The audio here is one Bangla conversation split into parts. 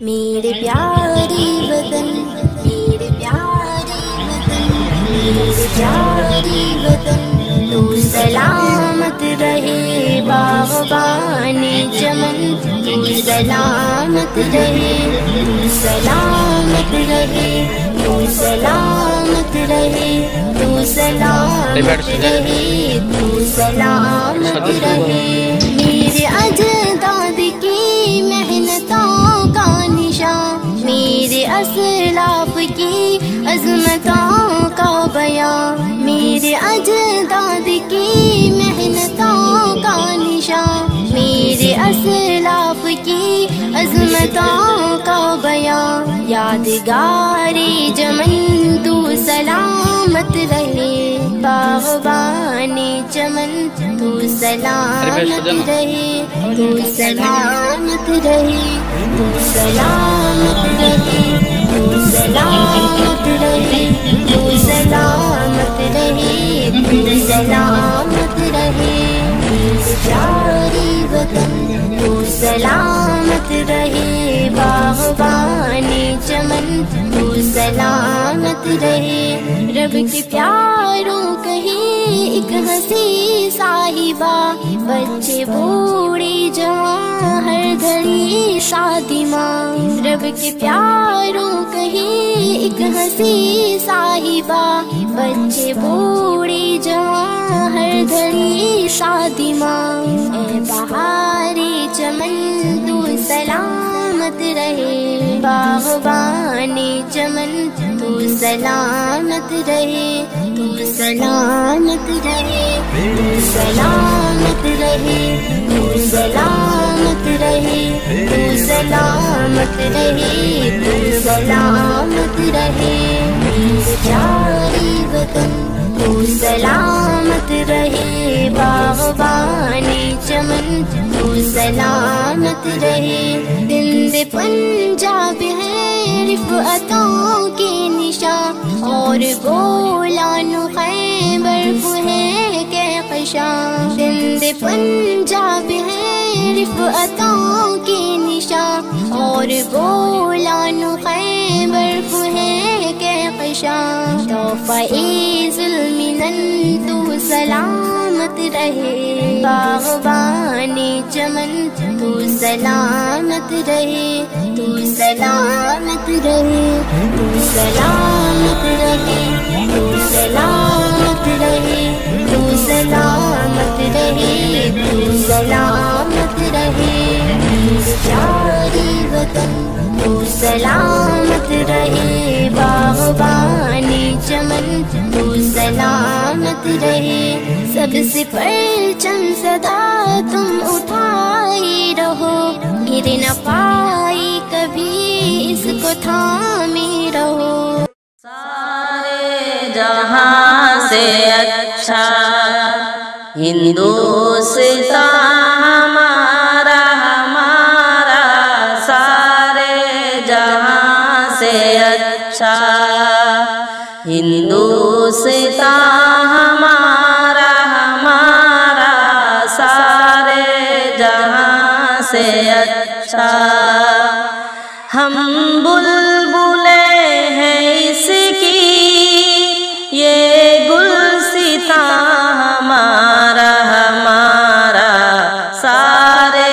मेरे प्यारे वतन, मेरे प्यारे वतन, मेरे प्यारे वतन, तू सलामत रहे बागबानी चमन, तू सलामत रहे, तू सलामत रहे, तू सलामत रहे, तू सलामत रहे, तू सलामत रहे। मेरे अजदाद की मेहनतों का निशान, मेरे असलाफ की अज़मतों का बयान, मेरे अजदाद की मेहनतों का निशान, मेरे असलाफ की अज़मतों का बयान। यादगारे जमन तू सलामत रहे बागबानी चमन, तू सलामत रहे, तू सलामत रहे, तू सलामत रहे, तू सलामत रहे, तू सलामत रहे, तू सलामत रहे। मेरे प्यारे वतन, तू सलामत रहे बागबानी चमन, तू सलामत रहे। रब के प्यारों कहे एक हंसी साहिबा, बच्चे बूढ़े जवां हर घड़ी शादी माँ। रब के प्यारों कहे एक हंसी साहिबा, बच्चे बूढ़े जवां हर घड़ी शादी माँ। ऐ बहारे चमन तू सलामत रहे बागबानी चमन, तू सलामत रहे, तू सलामत रहे, तू सलामत रहे, तू सलामत रहे, तू सलामत रहे, तू सलामत रहे। मेरे प्यारे वतन, तू सलामत रहे बागबानी चमन, तू सलामत रहे। जिंदे पंजाब है रिफ़अतों के निशान, और गोलानु खैबर है कहकशां। जिंदे पंजाब है रिफ़अतों के निशान, और गोलानु खैबर है कहकशां। तोफ़ा-ए ज़ुल्मिनन तू सलामत रहे बागबानी चमन, तू सलामत रहे, तू सलामत रहे, तू सलामत रहे, तू सलामत रहे, तू सलामत रहे, तू सलामत रहे। मेरे प्यारे वतन, तू सलामत रहे बागबानी चमन, तू सलामत रहे। सबसे परचम सदा तुम उठाए रहो, गिर न पाए कभी इसको थामे रहो। सारे जहां से अच्छा हिंदुस्तान हमारा, हमारा सारे जहां से अच्छा हिंदुस्तान हमारा, हमारा सारे जहां से अच्छा। हम बुलबुले हैं इसकी, ये गुलसिता हमारा, हमारा सारे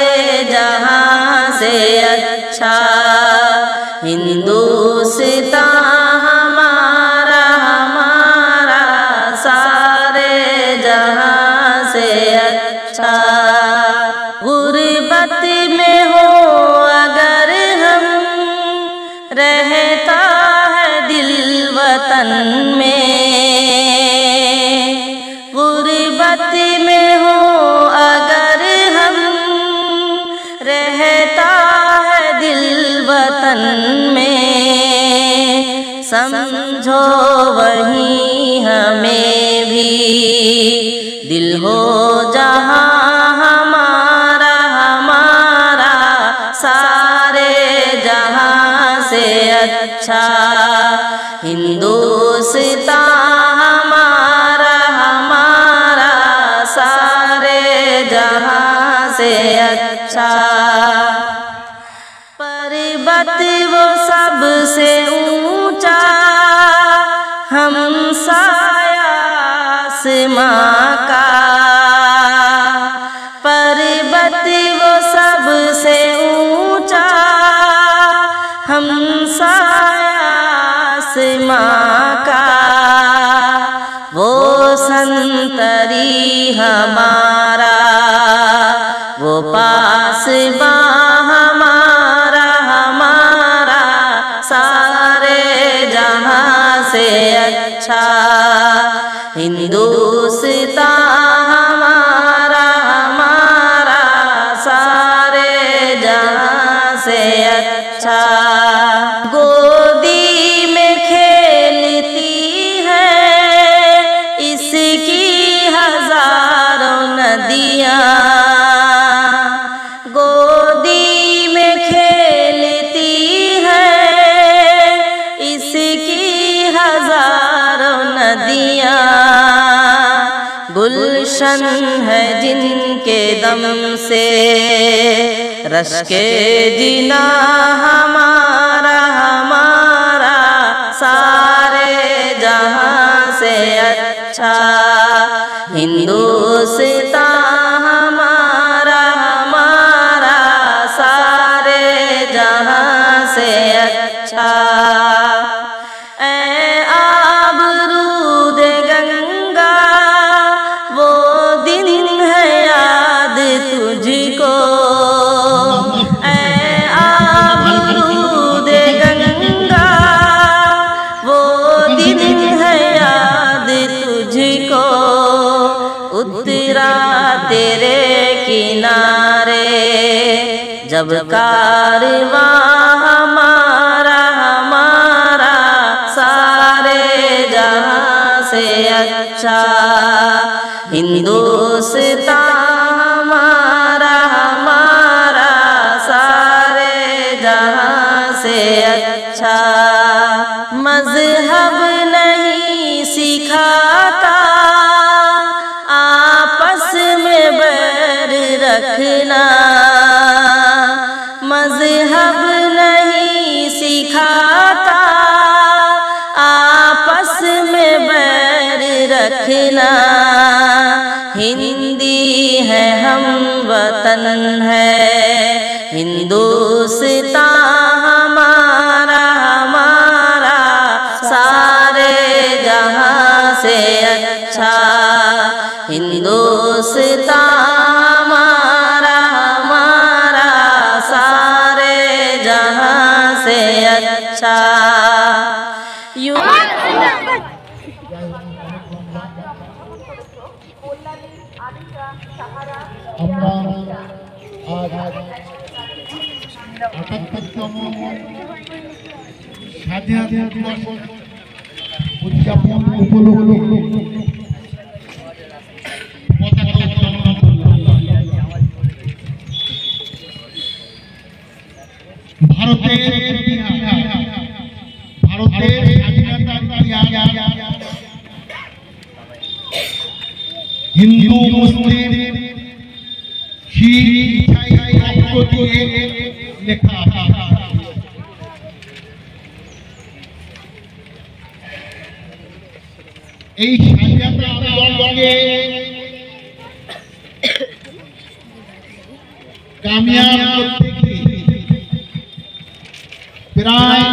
जहां से अच्छा हिंदुस्तान हमारा, हमारा सारे जहां से अच्छा। गुर्बत में हो अगर हम, रहता है दिल वतन में। गुर्बत में हो अगर हम, रहता है दिल वतन में। समझो वही हमें भी दिल हो जहां हमारा, हमारा सारे जहां से अच्छा हिंदुस्तान हमारा, हमारा सारे जहां से अच्छा। पर्वत पर्वत वो सबसे ऊंचा, हम साया आसमां का। पर्वत वो सबसे ऊंचा, हम साया आसमां का। वो संतरी हमारा, वो पासबां हमारा, हमारा सारे जहां से अच्छा। हिंदुस्तान हमारा, हमारा सारे जहां से अच्छा। गोदी में खेलती है इसकी हजारों नदियाँ, गोदी में खेलती है इसकी हजारों नदियाँ। गुलशन है जिनके दम से रश्के जिना हमारा, हमारा सारे जहां से अच्छा। हिंदुस्तान हमारा, हमारा सारे जहां से अच्छा। ऐ आबरूद गंगा वो दिन है याद तुझको, ऐ आबरूद गंगा वो दिन है याद तुझको। उतरा तेरे किनारे जब कारवां हमारा, हमारा सारे जहां से अच्छा। हिंदुस्तान हमारा, हमारा सारे जहां से अच्छा। मजहब नहीं सिखाता आपस में बैर रखना, मजहब नहीं सिखाता आपस में बैर रखना। हिंदी है हम वतन है हिंदुस्तान हमारा, हमारा सारे जहां से अच्छा। हिंदुस्तान हमारा, हमारा सारे जहां से अच्छा। স্বাধীনতা দিবস উদযাপন উপলক্ষে পতাকা উত্তোলন করলাম। ভারতের স্বাধীনতার ইতিহাস হিন্দু মুসলিম শিখ ইসাই রক্ত দিয়ে লেখা। এই স্বাধীনতা আন্দোলনকে কামিয়াব করতে গিয়ে প্রায়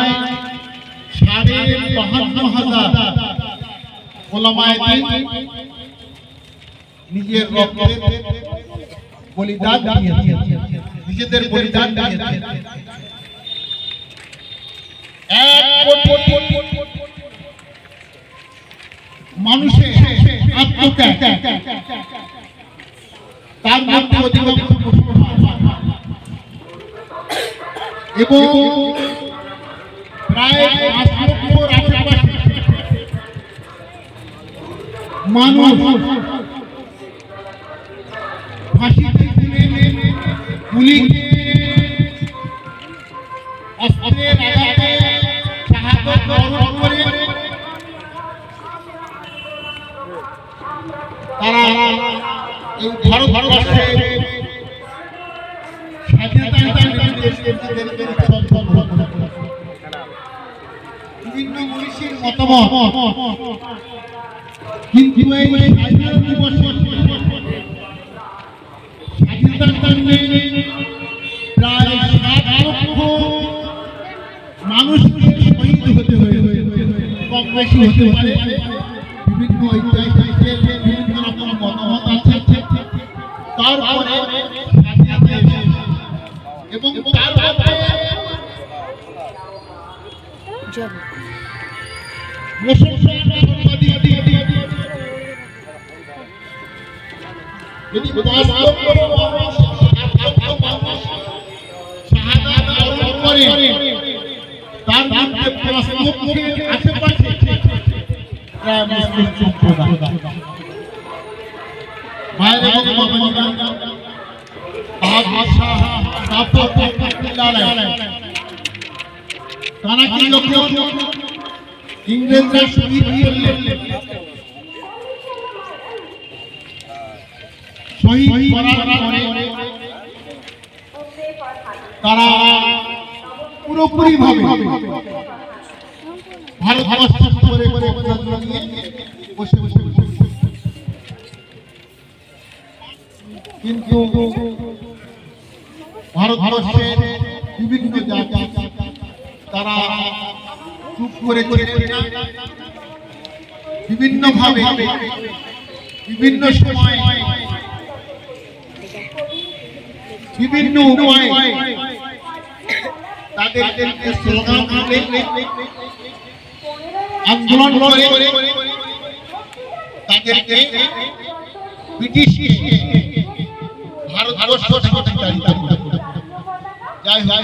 ৫৫,০০০ ওলামায়ে দ্বীন নিজের রক্তের বলিদান দিয়েছে, নিজেদের বলিদান দিয়েছে। ১ কোটি মানুষের আত্মত্যাগ, তার মধ্যে অধিকাংশ এবং প্রায় ৫ লক্ষর আশেপাশে মানুষ ফাঁসিতে ঝুলে গুলিতে অস্ত্রের আঘাতে শাহাদত বরণ করে তারা এই ভারতবর্ষে স্বাধীনতা বিভিন্ন মনীষীর মতামত, কিন্তু এই স্বাধীনতা দিবসে স্বাধীনতার জন্য প্রায় 7 লক্ষ মানুষকে শহীদ হতে হয়েছে, কম বেশি হতে পারে। বিভিন্ন ঐতিহাসিকদের বিভিন্ন রকম মতামত আছে। তারপরে স্বাধীনতা এসেছে এবং তারপরে যদি বাস্তব করে মানুষ শাহাদাত বরণ করে, তার মধ্যে 5 লক্ষের আশেপাশে প্রায় মুসলিম সম্প্রদায়। মায়ের এবং বাবাজিরা তারা কি যখন ইংরেজরা শহীদ করলেন, শহীদ করার পরে তারা পুরোপুরি ভাবে ভারতবর্ষ করে বসে বসে, কিন্তু ভারতবর্ষের বিভিন্ন জাতি তারা চুপ করে বিভিন্ন ভাবে বিভিন্ন সময় বিভিন্ন উপায়ে তাদেরকে স্লোগান দিয়ে আন্দোলন করে তাদেরকে ব্রিটিশ ভারতবর্ষ থেকে তাড়িয়ে দিতে। যাই হোক,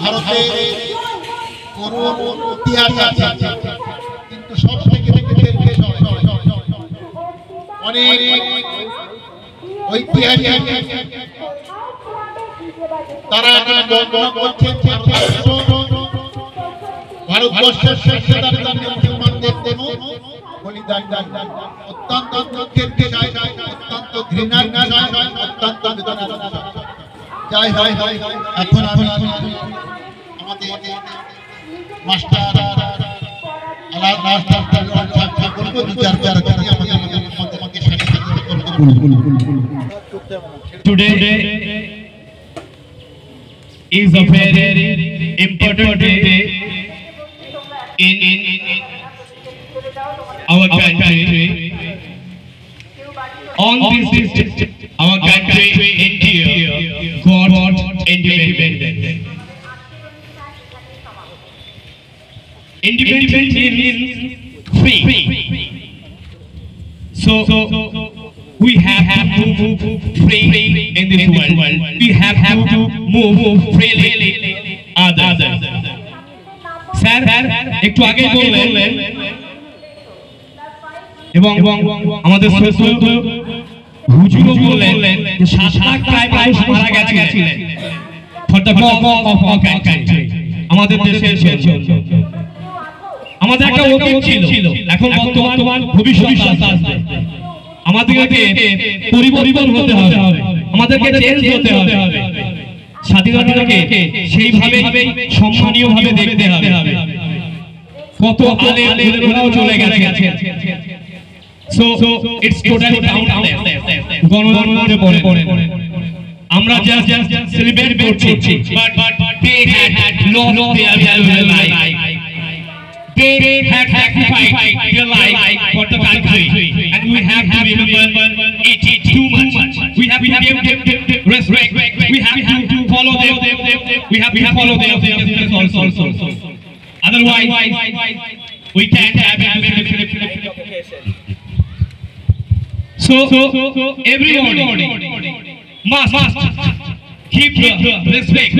ভারতের করুণ ইতিহাস আছে, কিন্তু সব থেকে অনেক ঐতিহাসিক তারা বর্ণনা করছেন ভারতবর্ষের স্বাধীনতার জন্য মুসলমানদের কোনো বলিদান অত্যন্ত দুঃখের বিষয়, অত্যন্ত ঘৃণার বিষয়, অত্যন্ত বেদনার বিষয়। যাই হয় এখন আমাদের মাস্টার বলবো 2-4 Today is a very important day in our country. On this day, our country, India, got independence. Independence means free. So we have to move freely in this world. We have to move freely others. Sir, একটু আগে বললেন এবং আমাদের শ্রদ্ধেয় হুজুরও বললেন যে 7 লাখ প্রায় মানুষ মারা গেছিলেন for the cause of our country, আমাদের দেশের জন্য। আমাদের একটা অতীত ছিল, এখন বর্তমান ভবিষ্যৎ আসবে। আমাদেরকে পরিবর্তন হতে হবে, আমাদেরকে চেঞ্জ হতে হবে। স্বাধীনতাকে সেইভাবে সম্মানীয় ভাবে দেখতে হবে। কত আলেমরাও চলে গেছে, সো ইটস টোটালি কাউন্টলেস। গণতন্ত্রে পড়ে আমরা জাস্ট সেলিব্রেট করছি, but they had lost their valuable life. They had sacrificed their life for the country, and we have to remember it too much. We have to give respect. We have to follow them. We have to follow their steps also. Otherwise, we can't have it. So everybody must keep respect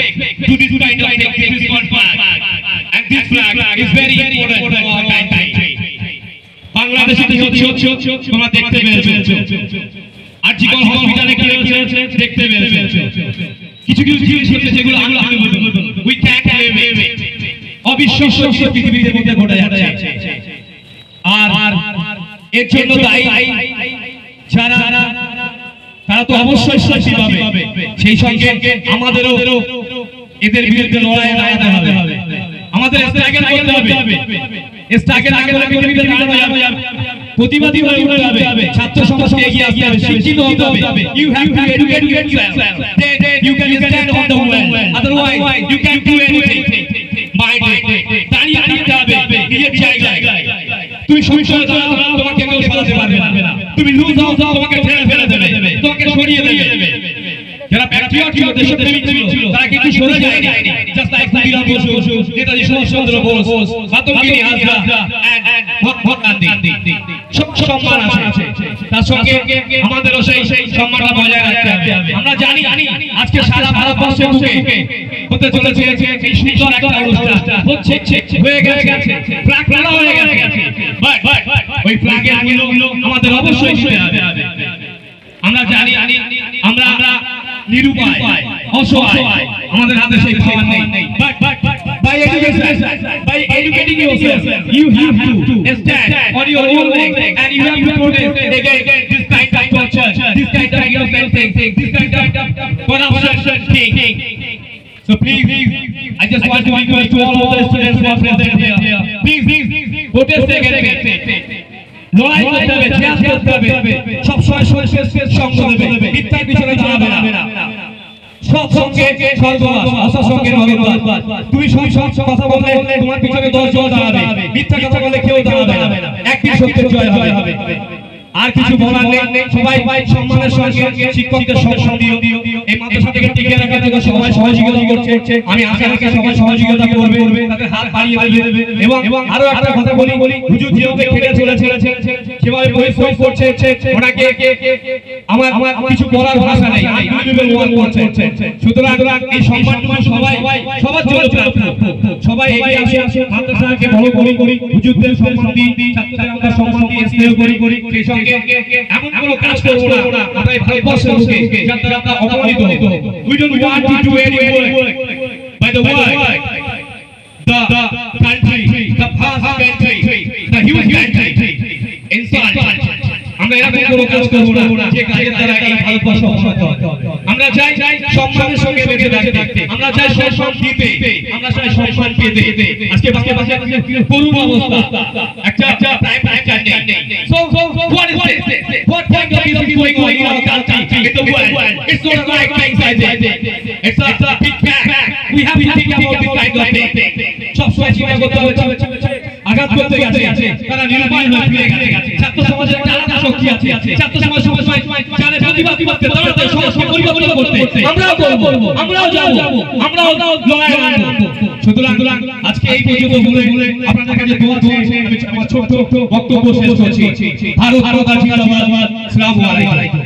to this kind of thing. This is one flag, and this flag is very important for our country. বাংলাদেশে তোমরা দেখতে পেয়েছো, আর জীবন হসপিটালে কি হয়েছে দেখতে পেয়েছো। কিছু জিনিস হচ্ছে যেগুলো আমরা we can't live it. অবিশ্বাস্য পৃথিবীর মধ্যে ঘটে যাচ্ছে, আর এর জন্য দায়ী যারা, তারা তো অবশ্যই শাস্তি পাবে। সেই সঙ্গে আমাদেরও এদের বিরুদ্ধে লড়াই দাঁড়াতে হবে, আমাদের স্ট্রাগল করতে হবে, স্ট্রাগল আগে বিরুদ্ধে দাঁড়াতে হবে, প্রতিবাদী হয়ে উঠতে হবে, ছাত্র সমাজকে এগিয়ে আসতে হবে, শিক্ষিত হতে হবে। You have to educate yourself. Then you can stand on the world. Otherwise, you can't do anything. Mind it. দাঁড়িয়ে থাকতে হবে নিজের জায়গায়। তুমি সংশয় দাও, তোমাকে কেউ সরাতে পারবে না। তুমি লুজ হও, তোমাকে ফেলে দেবে, তোমাকে সরিয়ে দেবে। যারা প্যাট্রিয়ট ছিল, দেশপ্রেমিক ছিল, তারা কিন্তু সরে যায়নি। Just like Khudiram Basu, Netaji Subhash Chandra Bose, Matangini Hazra and Mahatma Gandhi. সম্মান আছে, তার সঙ্গে আমাদেরও সেই সম্মানটা বজায় রাখতে হবে। আমরা জানি আজকে সারা ভারতবর্ষে হতে চলেছে এই সুন্দর একটা অনুষ্ঠান, হচ্ছে হয়ে গেছে, ফ্ল্যাগ টানা হয়ে গেছে, বাট ওই ফ্ল্যাগের মূল্য আমাদের অবশ্যই দিতে হবে। আমরা জানি আমরা নিরুপায়, অসহায়, আমাদের হাতে সেই পাওয়ার নেই। But by educating yourself, you have to stand on your own legs and you have to protest against this kind of torture, this kind of innocent thing, this kind of corruption thing. So please, I just want to request to all of the students who are present here, please protest against it. লড়াই করতে হবে, চেষ্টা করতে হবে, সব সময় সঙ্গ দেবে, মিথ্যার পিছনে দাঁড়াবে না। সৎ সঙ্গে সর্বনাশ, অসৎ সঙ্গে নরকবাস। তুমি সৎ কথা বললে তোমার পিছনে 10 জন দাঁড়াবে, মিথ্যা কথা বললে কেউ দাঁড়াবে না। একই সত্যের জয় হবে। আর কিছু বলার নেই, সবাই সম্মানের সঙ্গে শিক্ষকদের সম্মান দিও। এই মাদ্রাসা থেকে টিকে রাখার জন্য সবাই সহযোগিতা করছে, আমি আশা রাখি সবাই সহযোগিতা করবে, তাদের হাত বাড়িয়ে দেবে। এবং আরো একটা কথা বলি, হুজুর যেভাবে খেটে চলেছে, যেভাবে পরিশ্রম করছে, ওনাকে আমার কিছু বলার ভাষা নেই, ওয়ান করছে। সুতরাং এই সম্মানটুকু সবার জন্য প্রাপ্য। সবাই এগিয়ে আসে, মাদ্রাসাকে বড় করি, হুজুরদের সম্মান দিই, ছাত্রদের সম্মান দিই, স্নেহ করি। সেই সঙ্গে এমন কোনো কাজ করব না আমরা এই ভারতবর্ষের লোকে যাতে আমরা অপমানিত হব। We don't want to do any work by the work, the country, the vast country, the huge country inside. আমরা এরকম কোনো কাজ করব না যে কাজের দ্বারা এই ভারতবর্ষ অশান্ত হবে। আমরা চাই সম্মানের সঙ্গে বেঁচে থাকতে, আমরা চাই সম্মান দিতে, আমরা চাই সম্মান পেতে। আজকে বাংলাদেশে করুণ অবস্থা, একটা প্রাইম মিনিস্টার নেই। So what is this? What kind of thing is going on in our country, in the world? It's not like things like this. It's a big fact. We have to think about this kind of thing. সব সময় চিন্তা করতে হবে, আঘাত করতে গেছে, তারা নিরুপায় হয়ে ফিরে গেছে। ছাত্র সমাজের একটা আলাদা শক্তি আছে, ছাত্র সমাজ জানে প্রতিবাদ করতে, তারা সমাজকে পরিবর্তন করতে। আমরাও করব, আমরাও যাব, আমরাও লড়াই করব। সুতরাং আজকে এই পর্যন্ত বলে আপনাদের কাছে দোয়া চেয়ে আমি আমার ছোট্ট বক্তব্য শেষ করছি। ভারত মাতা জিন্দাবাদ। আসসালামু আলাইকুম।